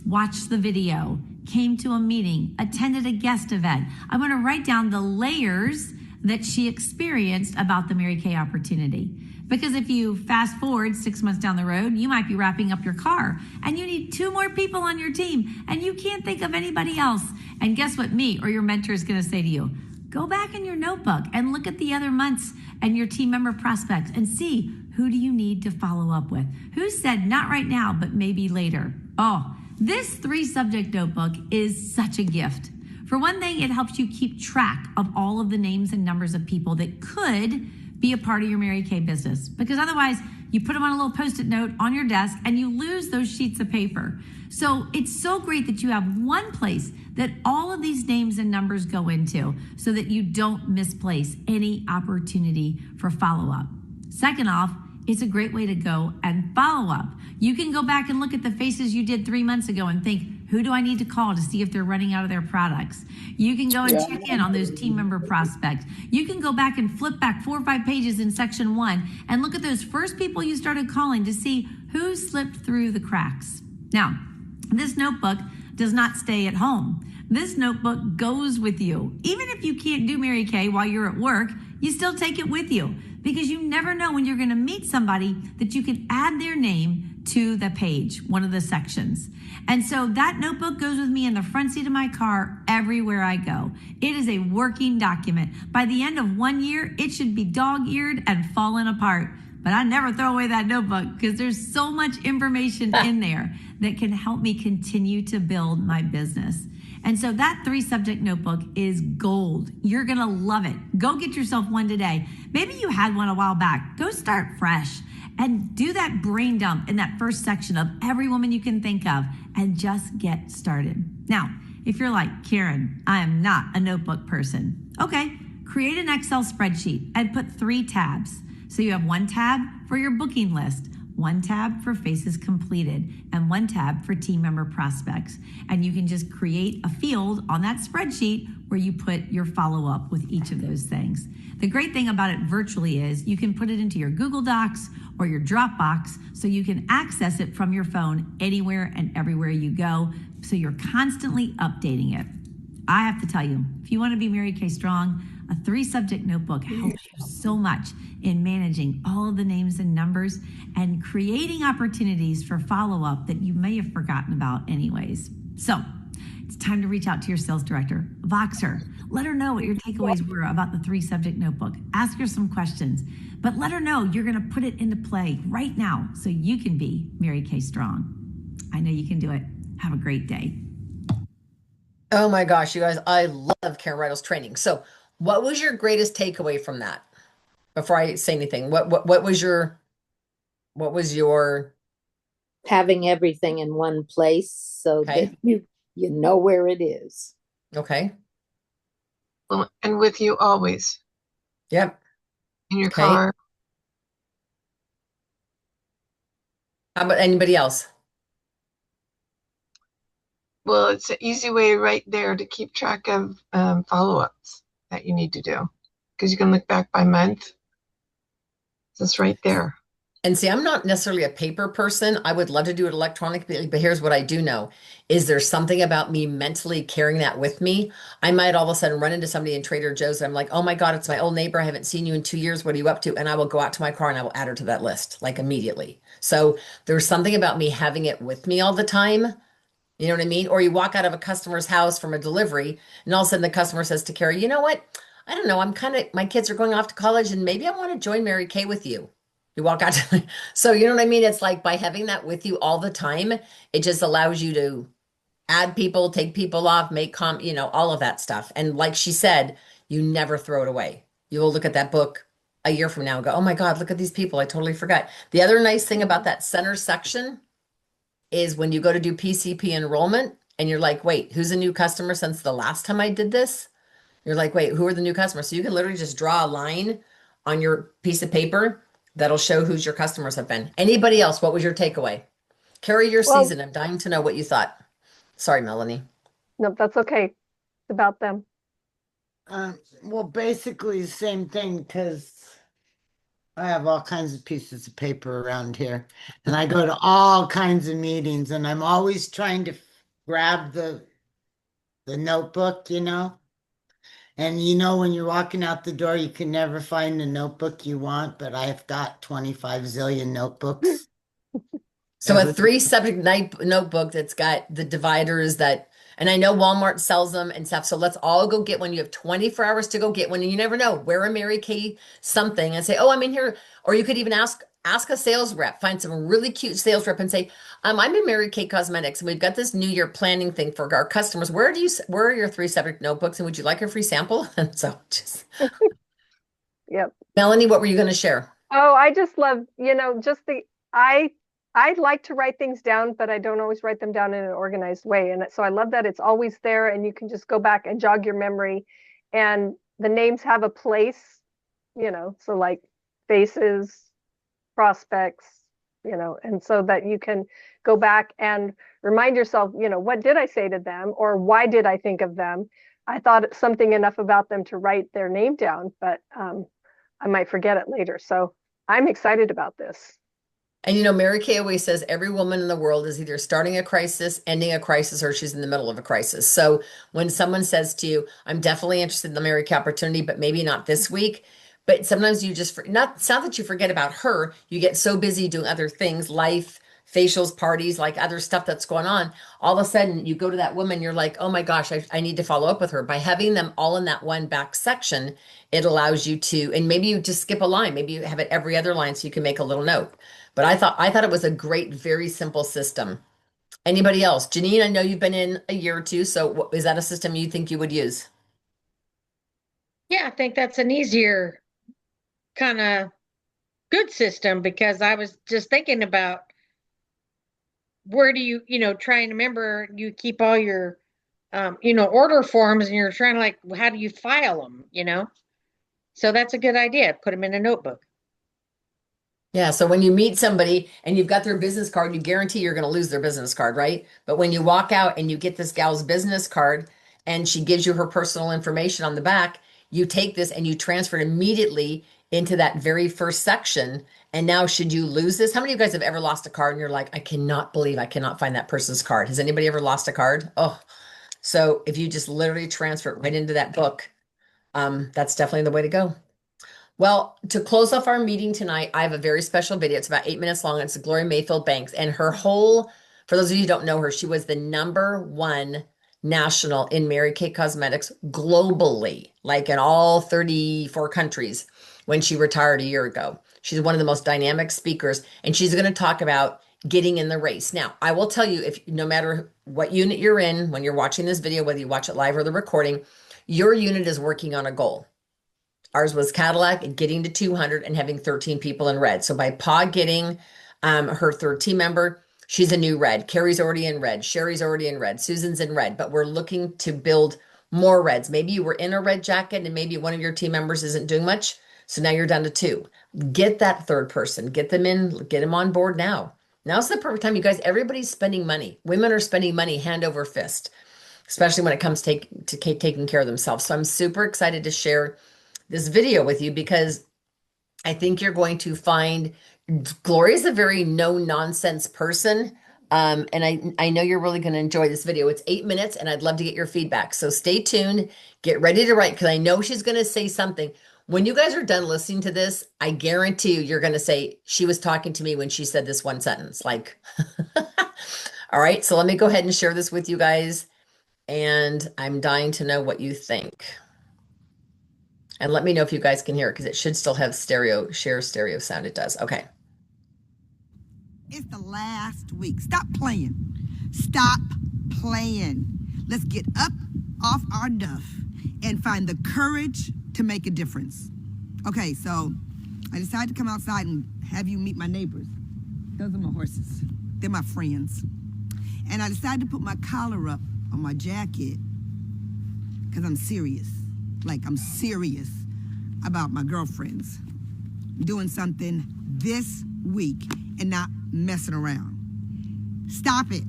watched the video, came to a meeting, attended a guest event. I'm going to write down the layers that she experienced about the Mary Kay opportunity. Because if you fast forward 6 months down the road, you might be wrapping up your car and you need 2 more people on your team and you can't think of anybody else. And guess what me or your mentor is going to say to you? Go back in your notebook and look at the other months and your team member prospects and see, who do you need to follow up with? Who said not right now, but maybe later? Oh, this 3-subject notebook is such a gift. For one thing, it helps you keep track of all of the names and numbers of people that could be a part of your Mary Kay business. Because otherwise, you put them on a little Post-it note on your desk and you lose those sheets of paper. So it's so great that you have one place that all of these names and numbers go into so that you don't misplace any opportunity for follow-up. Second off, it's a great way to go and follow up. You can go back and look at the faces you did 3 months ago and think, who do I need to call to see if they're running out of their products? You can go and check in on those team member prospects. You can go back and flip back 4 or 5 pages in section 1 and look at those first people you started calling to see who slipped through the cracks. Now, this notebook does not stay at home. This notebook goes with you. Even if you can't do Mary Kay while you're at work, you still take it with you, because you never know when you're going to meet somebody that you can add their name to the page, one of the sections. And so that notebook goes with me in the front seat of my car everywhere I go. It is a working document. By the end of 1 year, it should be dog-eared and falling apart. But I never throw away that notebook because there's so much information in there that can help me continue to build my business. And so that 3-subject notebook is gold. You're going to love it. Go get yourself one today. Maybe you had one a while back. Go start fresh and do that brain dump in that first section of every woman you can think of and just get started. Now, if you're like, Karen, I am not a notebook person. Okay, create an Excel spreadsheet and put 3 tabs. So you have 1 tab for your booking list, 1 tab for faces completed, and 1 tab for team member prospects. And you can just create a field on that spreadsheet where you put your follow-up with each of those things. The great thing about it virtually is you can put it into your Google Docs or your Dropbox so you can access it from your phone anywhere and everywhere you go, so you're constantly updating it. I have to tell you, if you want to be Mary Kay Strong, a 3-subject notebook helps you so much in managing all of the names and numbers and creating opportunities for follow-up that you may have forgotten about anyways. So it's time to reach out to your sales director, Vox her. Let her know what your takeaways were about the 3-subject notebook. Ask her some questions, but let her know you're going to put it into play right now so you can be Mary Kay Strong. I know you can do it. Have a great day. Oh my gosh, you guys, I love Karen Riddle's training. So what was your greatest takeaway from that? Before I say anything, what was your Having everything in one place so Okay. that you know where it is. Okay. And with you always Yep. in your Okay. car. How about anybody else? Well, it's an easy way right there to keep track of follow-ups that you need to do because you can look back by month. It's right there. And see, I'm not necessarily a paper person. I would love to do it electronically, but here's what I do know. Is there something about me mentally carrying that with me? I might all of a sudden run into somebody in Trader Joe's and I'm like, oh my God, it's my old neighbor. I haven't seen you in 2 years. What are you up to? And I will go out to my car and I will add her to that list like immediately. So there's something about me having it with me all the time. You know what I mean? Or you walk out of a customer's house from a delivery, and all of a sudden the customer says to Carrie, you know what? I don't know. My kids are going off to college, and maybe I want to join Mary Kay with you. You walk out to, so you know what I mean? It's like by having that with you all the time, it just allows you to add people, take people off, all of that stuff. And like she said, you never throw it away. You will look at that book a year from now and go, oh my God, look at these people. I totally forgot. The other nice thing about that center section is when you go to do PCP enrollment and you're like, wait, who's a new customer since the last time I did this? You're like, wait, who are the new customers? So you can literally just draw a line on your piece of paper that'll show who's your customers have been. Anybody else? What was your takeaway? Carry your Well, season. I'm dying to know what you thought. Sorry, Melanie. no, that's okay. It's about them. Well, basically the same thing because I have all kinds of pieces of paper around here, and I go to all kinds of meetings, and I'm always trying to grab the notebook, you know. And you know, when you're walking out the door, you can never find the notebook you want, but I've got 25 zillion notebooks. So a three subject notebook that's got the dividers and I know Walmart sells them and stuff. So let's all go get one. You have 24 hours to go get one, and you never know. Wear a Mary Kay something and say, "Oh, I'm in here." Or you could even ask a sales rep, find some really cute sales rep, and say, I'm in Mary Kay Cosmetics, and we've got this New Year planning thing for our customers. Where are your three subject notebooks, and would you like a free sample?" And so, just Yep. Melanie, what were you going to share? Oh, I just love, just I like to write things down, but I don't always write them down in an organized way. And so I love that it's always there and you can just go back and jog your memory. And the names have a place, so like faces, prospects, and so that you can go back and remind yourself, what did I say to them or why did I think of them? I thought something enough about them to write their name down, but I might forget it later. So I'm excited about this. And Mary Kay always says every woman in the world is either starting a crisis, ending a crisis, or she's in the middle of a crisis. So when someone says to you, I'm definitely interested in the Mary Kay opportunity, but maybe not this week. But sometimes you just, it's not that you forget about her. You get so busy doing other things, life, facials, parties, like other stuff that's going on. All of a sudden you go to that woman, you're like, oh my gosh, I need to follow up with her. By having them all in that one back section, it allows you to, and maybe you just skip a line. Maybe you have it every other line so you can make a little note. But I thought it was a great, very simple system. Anybody else? Janine, I know you've been in a year or two, so is that a system you think you would use? Yeah, I think that's an easier kind of good system because I was just thinking about where do you, trying to remember you keep all your, order forms and you're trying to like, how do you file them? So that's a good idea. Put them in a notebook. Yeah, so when you meet somebody and you've got their business card, you guarantee you're going to lose their business card, right? But when you walk out and you get this gal's business card and she gives you her personal information on the back, you take this and you transfer it immediately into that very first section. And now, should you lose this? How many of you guys have ever lost a card and you're like, I cannot believe I cannot find that person's card? Has anybody ever lost a card? Oh, so if you just literally transfer it right into that book, that's definitely the way to go. Well, to close off our meeting tonight, I have a very special video. It's about 8 minutes long. It's Gloria Mayfield Banks. And for those of you who don't know her, she was the #1 national in Mary Kay Cosmetics globally, like in all 34 countries when she retired a year ago. She's one of the most dynamic speakers, and she's going to talk about getting in the race. Now, I will tell you, if no matter what unit you're in, when you're watching this video, whether you watch it live or the recording, your unit is working on a goal. Ours was Cadillac and getting to 200 and having 13 people in red. So by Pa getting her third team member, she's a new red. Carrie's already in red. Sherry's already in red. Susan's in red. But we're looking to build more reds. Maybe you were in a red jacket and maybe one of your team members isn't doing much. So now you're down to 2. Get that third person, get them in, get them on board now. Now's the perfect time, you guys. Everybody's spending money. Women are spending money hand over fist, especially when it comes to taking care of themselves. So I'm super excited to share this video with you because I think you're going to find Gloria's a very no nonsense person. And I know you're really going to enjoy this video. It's 8 minutes and I'd love to get your feedback. So stay tuned, get ready to write because I know she's going to say something. When you guys are done listening to this, I guarantee you're going to say, she was talking to me when she said this one sentence. Like, all right, so let me go ahead and share this with you guys. And I'm dying to know what you think. And let me know if you guys can hear it because it should still have share stereo sound. It does. Okay. It's the last week. Stop playing. Stop playing. Let's get up off our duff and find the courage to make a difference. Okay, so I decided to come outside and have you meet my neighbors. Those are my horses. They're my friends. And I decided to put my collar up on my jacket because I'm serious. Like, I'm serious about my girlfriends doing something this week and not messing around. Stop it.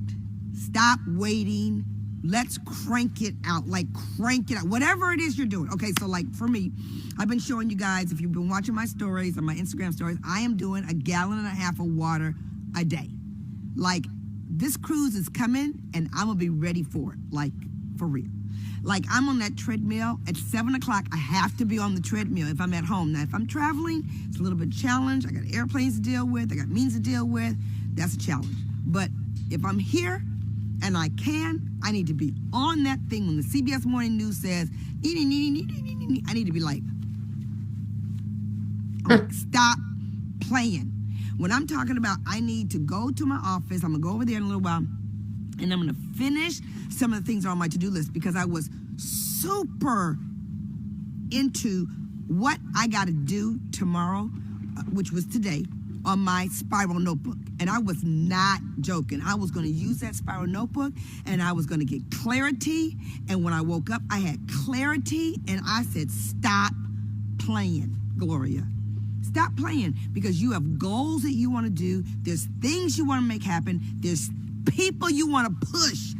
Stop waiting. Let's crank it out. Like, crank it out. Whatever it is you're doing. Okay, so like for me, I've been showing you guys, if you've been watching my stories or my Instagram stories, I am doing 1.5 gallons of water a day. Like, this cruise is coming and I'm gonna be ready for it. Like, for real. Like, I'm on that treadmill at 7 o'clock. I have to be on the treadmill if I'm at home. Now, if I'm traveling, it's a little bit challenge. I got airplanes to deal with. I got meetings to deal with. That's a challenge. But if I'm here and I need to be on that thing when the CBS Morning News says, I need to be like, stop playing. When I'm talking about I need to go to my office, I'm going to go over there in a little while, and I'm going to finish some of the things on my to-do list because I was super into what I got to do tomorrow, which was today, on my spiral notebook. And I was not joking. I was going to use that spiral notebook and I was going to get clarity. And when I woke up, I had clarity and I said, stop playing, Gloria. Stop playing because you have goals that you want to do. There's things you want to make happen. There's people you want to push.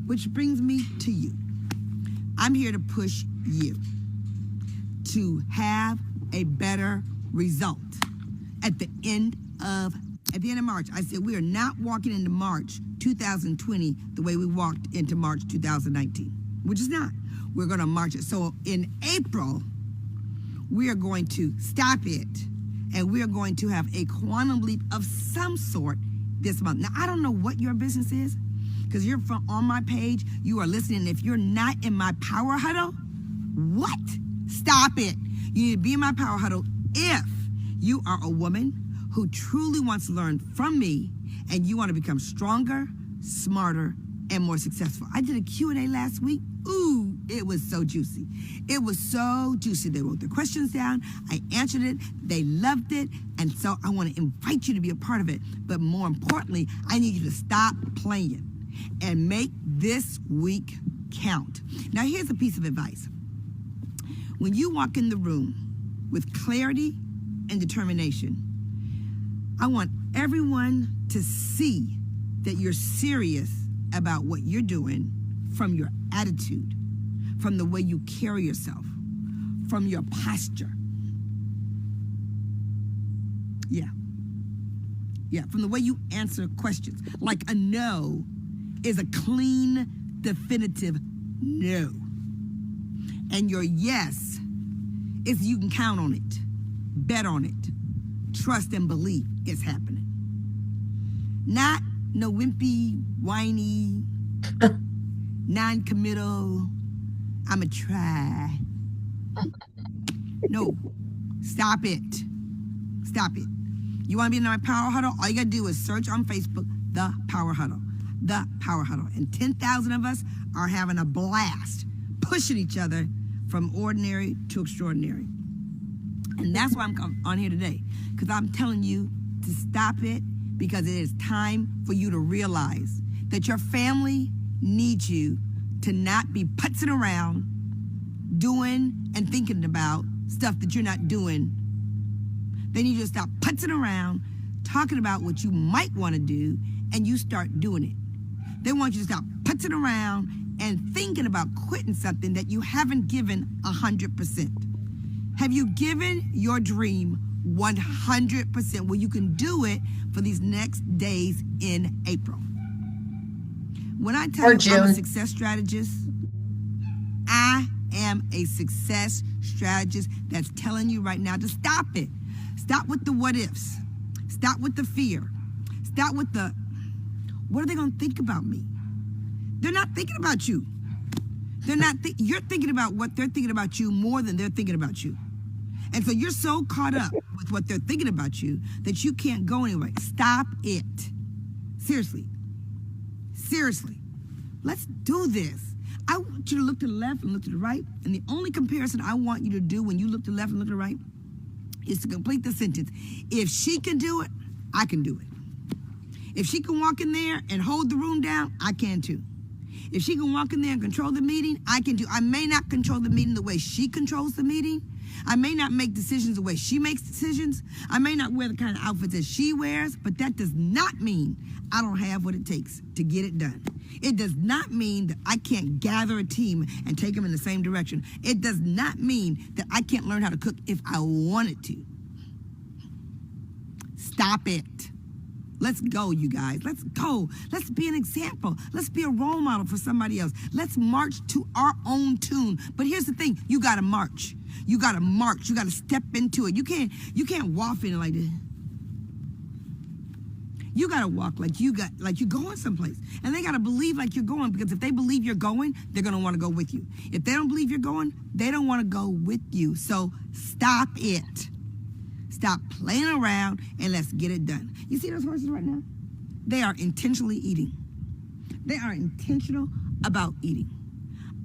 Which brings me to you. I'm here to push you to have a better result at the end of March. I said we are not walking into March 2020 the way we walked into March 2019, which is not. We're going to march it. So in April, we are going to stop it and we are going to have a quantum leap of some sort this month. Now, I don't know what your business is because you're on my page, you are listening. If you're not in my power huddle, what? Stop it. You need to be in my power huddle if you are a woman who truly wants to learn from me and you want to become stronger, smarter, and more successful. I did a Q&A last week. Ooh, it was so juicy. It was so juicy. They wrote their questions down. I answered it. They loved it. And so I want to invite you to be a part of it. But more importantly, I need you to stop playing and make this week count. Now, here's a piece of advice. When you walk in the room with clarity and determination, I want everyone to see that you're serious about what you're doing from your attitude, from the way you carry yourself, from your posture. Yeah, from the way you answer questions. Like a no is a clean, definitive no. And your yes is you can count on it, bet on it, trust and believe it's happening. Not no wimpy, whiny, non-committal, I'ma try. No, stop it. Stop it. You want to be in my Power Huddle? All you got to do is search on Facebook, The Power Huddle. The Power Huddle. And 10,000 of us are having a blast, pushing each other from ordinary to extraordinary. And that's why I'm on here today, because I'm telling you to stop it, because it is time for you to realize that your family needs you to not be putzing around, doing and thinking about stuff that you're not doing. They need you to stop putzing around, talking about what you might want to do, and you start doing it. They want you to stop putzing around and thinking about quitting something that you haven't given 100%. Have you given your dream 100% where you can do it for these next days in April? When I tell you I'm a success strategist, I am a success strategist that's telling you right now to stop it. Stop with the what ifs. Stop with the fear. Stop with the, what are they going to think about me? They're not thinking about you. You're thinking about what they're thinking about you more than they're thinking about you. And so you're so caught up with what they're thinking about you that you can't go anywhere. Stop it. Seriously. Seriously. Let's do this. I want you to look to the left and look to the right. And the only comparison I want you to do when you look to the left and look to the right is to complete the sentence. If she can do it, I can do it. If she can walk in there and hold the room down, I can too. If she can walk in there and control the meeting, I can too. I may not control the meeting the way she controls the meeting. I may not make decisions the way she makes decisions. I may not wear the kind of outfits that she wears, but that does not mean I don't have what it takes to get it done. It does not mean that I can't gather a team and take them in the same direction. It does not mean that I can't learn how to cook if I wanted to. Stop it. Let's go, you guys. Let's go. Let's be an example. Let's be a role model for somebody else. Let's march to our own tune. But here's the thing. You got to march. You got to march. You got to step into it. You can't waft in it like this. You got to walk like you're going someplace. And they got to believe like you're going, because if they believe you're going, they're going to want to go with you. If they don't believe you're going, they don't want to go with you. So stop it. Stop playing around and let's get it done. You see those horses right now? They are intentionally eating. They are intentional about eating.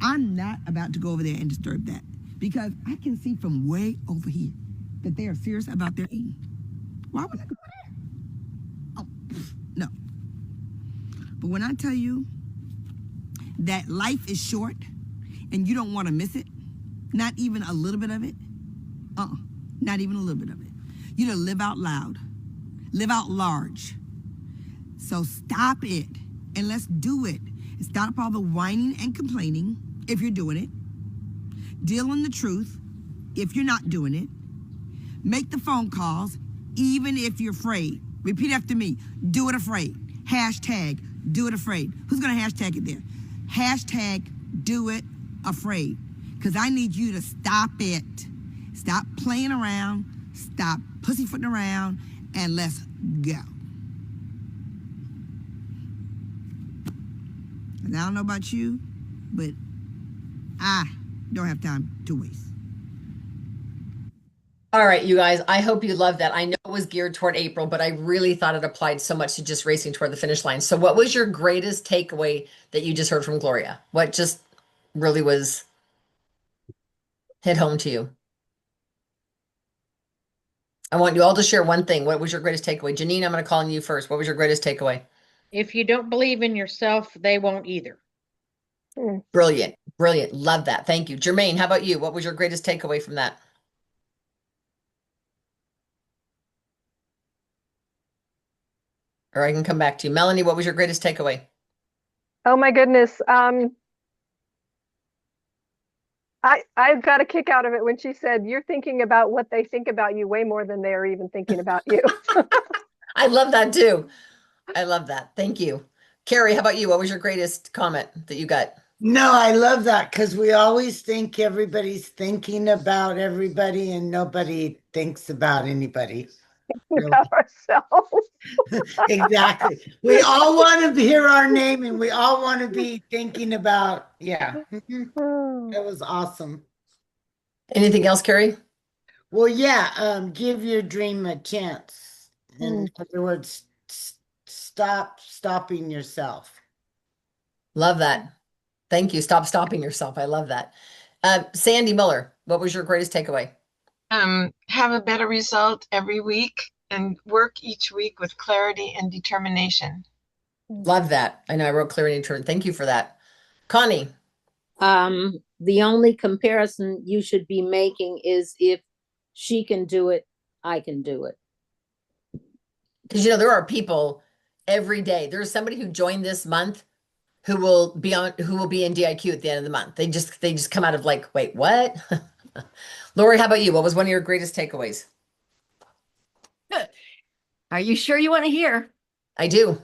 I'm not about to go over there and disturb that, because I can see from way over here that they are serious about their eating. Why would I go there? Oh, no. But when I tell you that life is short and you don't want to miss it, not even a little bit of it, not even a little bit of it. You know, live out loud, live out large. So stop it and let's do it. And stop all the whining and complaining if you're doing it. Deal in the truth if you're not doing it. Make the phone calls even if you're afraid. Repeat after me. Do it afraid. Hashtag do it afraid. Who's going to hashtag it there? Hashtag do it afraid. Because I need you to stop it. Stop playing around. Stop pussyfooting around, and let's go. And I don't know about you, but I don't have time to waste. All right, you guys, I hope you loved that. I know it was geared toward April, but I really thought it applied so much to just racing toward the finish line. So what was your greatest takeaway that you just heard from Gloria? What just really was hit home to you? I want you all to share one thing. What was your greatest takeaway? Janine, I'm going to call on you first. What was your greatest takeaway? If you don't believe in yourself, they won't either. Brilliant. Brilliant. Love that. Thank you. Jermaine, how about you? What was your greatest takeaway from that? Or I can come back to you. Melanie, what was your greatest takeaway? Oh my goodness. I got a kick out of it when she said, you're thinking about what they think about you way more than they are even thinking about you. I love that too. I love that. Thank you. Carrie, how about you? What was your greatest comment that you got? No, I love that, because we always think everybody's thinking about everybody and nobody thinks about anybody. About ourselves. Exactly. We all want to hear our name and we all want to be thinking about, yeah. That was awesome. Anything else, Carrie? Well, yeah, give your dream a chance. In other words, stop stopping yourself. Love that. Thank you. Stop stopping yourself. I love that. Sandy Miller, what was your greatest takeaway? Have a better result every week and work each week with clarity and determination. Love that. I know I wrote clarity and determination. Thank you for that. Connie, The only comparison you should be making is if she can do it, I can do it. Because there are people every day. There's somebody who joined this month who will be in DIQ at the end of the month. They just come out of like, wait, what? Lori, how about you? What was one of your greatest takeaways? Are you sure you want to hear? I do.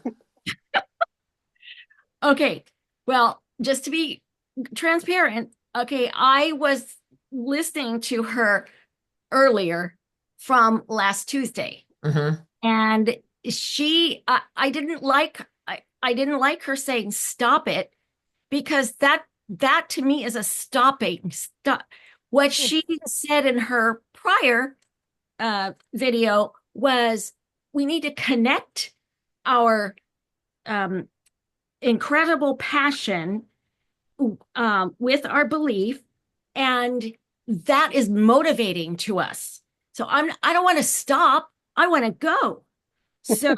Okay. Well, just to be transparent, okay, I was listening to her earlier from last Tuesday. Mm-hmm. And I didn't like her saying stop it, because that to me is a stopping. Stop. What she said in her prior video was, we need to connect our incredible passion with our belief, and that is motivating to us. So I don't want to stop. I want to go. So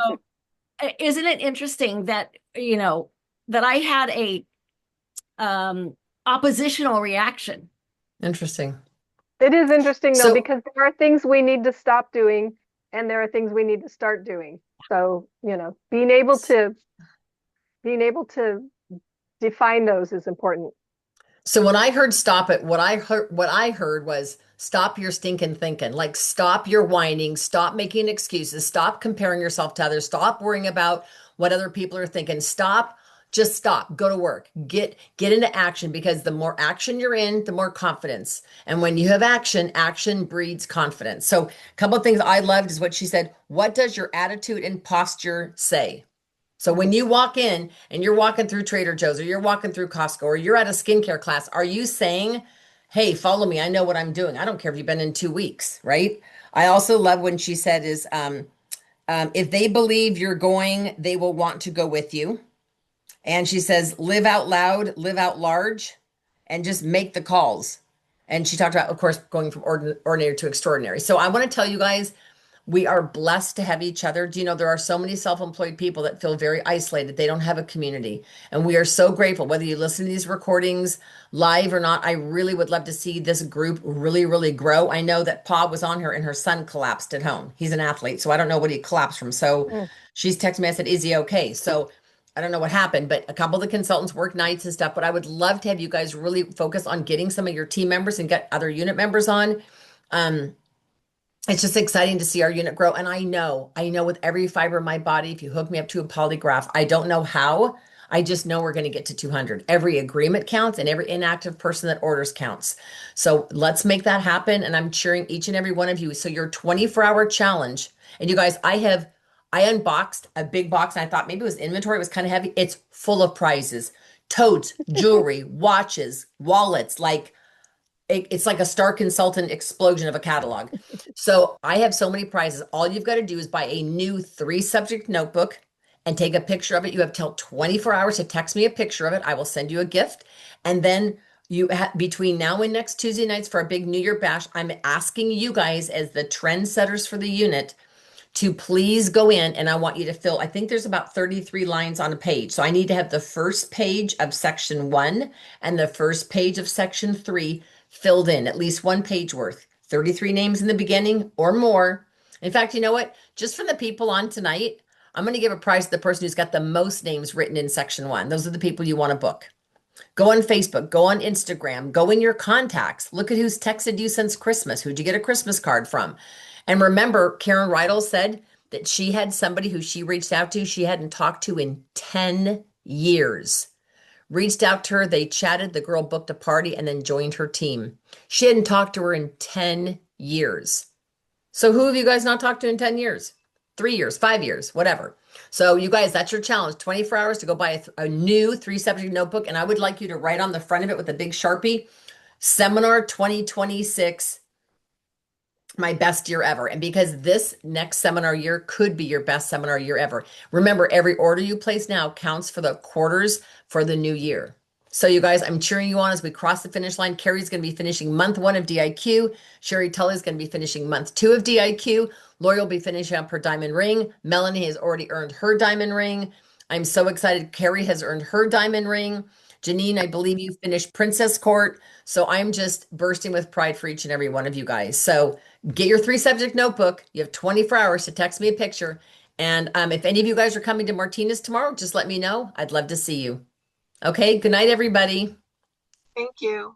isn't it interesting that, that I had a oppositional reaction? Interesting. It is interesting though, So- because there are things we need to stop doing and there are things we need to start doing. So, being able to define those is important. So when I heard stop it, what I heard was stop your stinking thinking. Like, stop your whining, stop making excuses, stop comparing yourself to others, stop worrying about what other people are thinking. Just stop, go to work, get into action, because the more action you're in, the more confidence. And when you have action breeds confidence. So a couple of things I loved is what she said. What does your attitude and posture say? So when you walk in and you're walking through Trader Joe's, or you're walking through Costco, or you're at a skincare class, are you saying, hey, follow me, I know what I'm doing? I don't care if you've been in 2 weeks, right? I also love when she said is, if they believe you're going, they will want to go with you. And she says, live out loud, live out large, and just make the calls. And she talked about, of course, going from ordinary to extraordinary. So I want to tell you guys, we are blessed to have each other. Do you know there are so many self-employed people that feel very isolated? They don't have a community. And we are so grateful. Whether you listen to these recordings live or not, I really would love to see this group really, really grow. I know that Pa was on her and her son collapsed at home. He's an athlete, so I don't know what he collapsed from. So she's texted me. I said, is he okay? So I don't know what happened, but a couple of the consultants work nights and stuff. But I would love to have you guys really focus on getting some of your team members and get other unit members on. It's just exciting to see our unit grow. And I know with every fiber of my body, if you hook me up to a polygraph, I don't know how, I just know we're going to get to 200. Every agreement counts and every inactive person that orders counts. So let's make that happen. And I'm cheering each and every one of you. So your 24-hour challenge, and you guys, I unboxed a big box and I thought maybe it was inventory. It was kind of heavy. It's full of prizes, totes, jewelry, watches, wallets, it's like a Star Consultant explosion of a catalog. So I have so many prizes. All you've got to do is buy a new 3-subject notebook and take a picture of it. You have till 24 hours to text me a picture of it. I will send you a gift. And then between now and next Tuesday nights for our big New Year bash, I'm asking you guys as the trendsetters for the unit to please go in, and I want you to fill, I think there's about 33 lines on a page. So I need to have the first page of section 1 and the first page of section 3 filled in, at least 1 page worth, 33 names in the beginning or more. In fact, you know what? Just from the people on tonight, I'm going to give a prize to the person who's got the most names written in section 1. Those are the people you want to book. Go on Facebook, go on Instagram, go in your contacts. Look at who's texted you since Christmas. Who'd you get a Christmas card from? And remember, Karen Rydell said that she had somebody who she reached out to, she hadn't talked to in 10 years. Reached out to her, they chatted, the girl booked a party and then joined her team. She hadn't talked to her in 10 years. So who have you guys not talked to in 10 years? 3 years, 5 years, whatever. So you guys, that's your challenge, 24 hours to go buy a new 3-subject notebook. And I would like you to write on the front of it with a big Sharpie, Seminar 2026, my best year ever. And because this next seminar year could be your best seminar year ever. Remember, every order you place now counts for the quarters for the new year. So you guys, I'm cheering you on as we cross the finish line. Carrie's going to be finishing month 1 of DIQ. Sherry Tully is going to be finishing month 2 of DIQ. Lori will be finishing up her diamond ring. Melanie has already earned her diamond ring. I'm so excited. Carrie has earned her diamond ring. Janine, I believe you finished Princess Court. So I'm just bursting with pride for each and every one of you guys. So get your 3-subject notebook. You have 24 hours to text me a picture. And if any of you guys are coming to Martinez tomorrow, just let me know. I'd love to see you. Okay, good night, everybody. Thank you.